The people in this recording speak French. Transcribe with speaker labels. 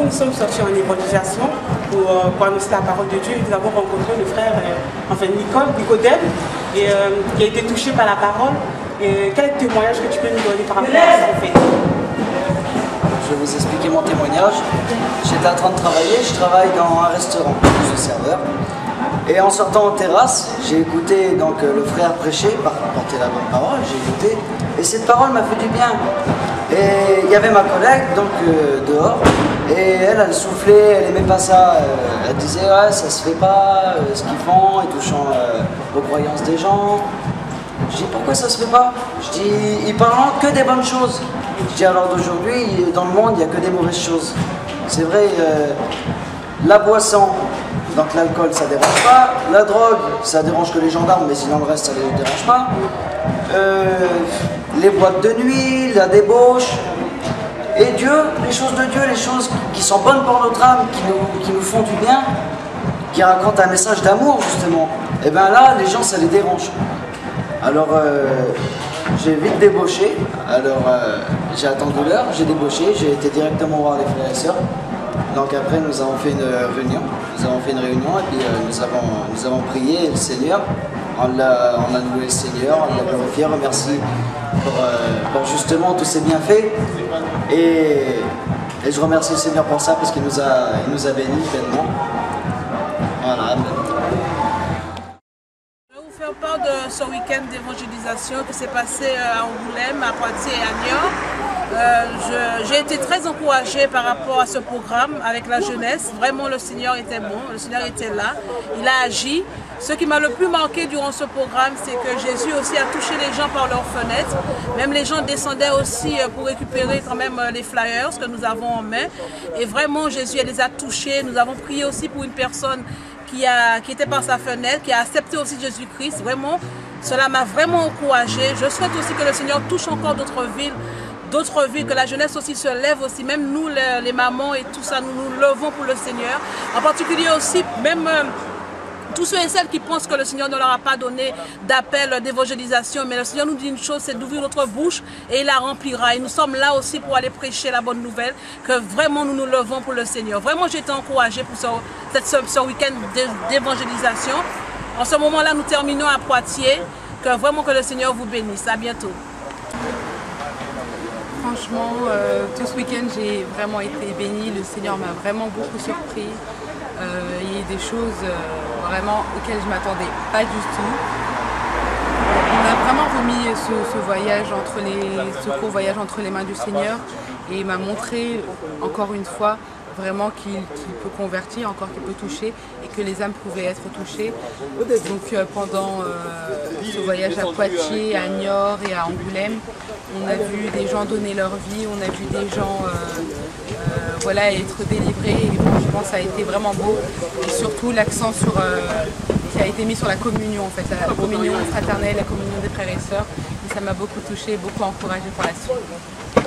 Speaker 1: nous sommes sortis en évangélisation pour annoncer la parole de Dieu. Nous avons rencontré le frère, Nicodème, qui a été touché par la parole. Et quel témoignage que tu peux nous donner par rapport à ça en fait?
Speaker 2: Je vais vous expliquer mon témoignage. J'étais en train de travailler, je travaille dans un restaurant, je suis serveur. Et en sortant en terrasse, j'ai écouté donc, le frère prêcher, porter la bonne parole, j'ai écouté. Et cette parole m'a fait du bien. Et il y avait ma collègue donc dehors, et elle soufflait, elle aimait pas ça. Elle disait ouais, ça se fait pas, ce qu'ils font, et touchant aux croyances des gens. Je dis pourquoi ça se fait pas? Je dis ils parlent que des bonnes choses. Je dis alors d'aujourd'hui, dans le monde, il n'y a que des mauvaises choses. C'est vrai, la boisson, donc l'alcool ça dérange pas, la drogue ça dérange que les gendarmes, mais sinon le reste ça les dérange pas. Les boîtes de nuit, la débauche. Et Dieu, les choses de Dieu, les choses qui sont bonnes pour notre âme, qui nous font du bien, qui racontent un message d'amour justement, et bien là, les gens ça les dérange. Alors j'ai vite débauché, alors j'ai attendu l'heure, j'ai débauché, j'ai été directement voir les frères et sœurs. Donc après nous avons fait une réunion, et puis nous avons prié le Seigneur, on a loué le Seigneur, on l'a glorifié, remercié pour justement tous ses bienfaits. Et je remercie le Seigneur pour ça parce qu'il nous a bénis pleinement. Voilà.
Speaker 3: Faire part de ce week-end d'évangélisation qui s'est passé à Angoulême, à Poitiers et à Niort. J'ai été très encouragée par rapport à ce programme avec la jeunesse. Vraiment, le Seigneur était bon, le Seigneur était là, il a agi. Ce qui m'a le plus marqué durant ce programme, c'est que Jésus aussi a touché les gens par leurs fenêtres. Même les gens descendaient aussi pour récupérer quand même les flyers que nous avons en main. Et vraiment, Jésus les a touchés. Nous avons prié aussi pour une personne qui était par sa fenêtre, qui a accepté aussi Jésus-Christ. Vraiment, cela m'a vraiment encouragée. Je souhaite aussi que le Seigneur touche encore d'autres villes, que la jeunesse aussi se lève aussi, même nous les mamans et tout ça, nous nous levons pour le Seigneur. En particulier aussi, même tous ceux et celles qui pensent que le Seigneur ne leur a pas donné d'appel d'évangélisation, mais le Seigneur nous dit une chose, c'est d'ouvrir notre bouche et il la remplira. Et nous sommes là aussi pour aller prêcher la bonne nouvelle, que vraiment nous nous levons pour le Seigneur. Vraiment j'ai été encouragée pour ce week-end d'évangélisation. En ce moment-là, nous terminons à Poitiers. Que le Seigneur vous bénisse. À bientôt.
Speaker 4: Franchement, tout ce week-end, j'ai vraiment été bénie. Le Seigneur m'a vraiment beaucoup surpris. Il y a des choses vraiment auxquelles je ne m'attendais pas du tout. On a vraiment remis ce court voyage entre les mains du Seigneur et il m'a montré encore une fois vraiment qu'il peut convertir, encore qu'il peut toucher et que les âmes pouvaient être touchées. Donc pendant ce voyage à Poitiers, à Niort et à Angoulême, on a vu des gens donner leur vie, on a vu des gens être délivrés et franchement ça a été vraiment beau. Et surtout l'accent qui a été mis sur la communion en fait, la communion fraternelle, la communion des frères et sœurs. Et ça m'a beaucoup touchée, beaucoup encouragée pour la suite.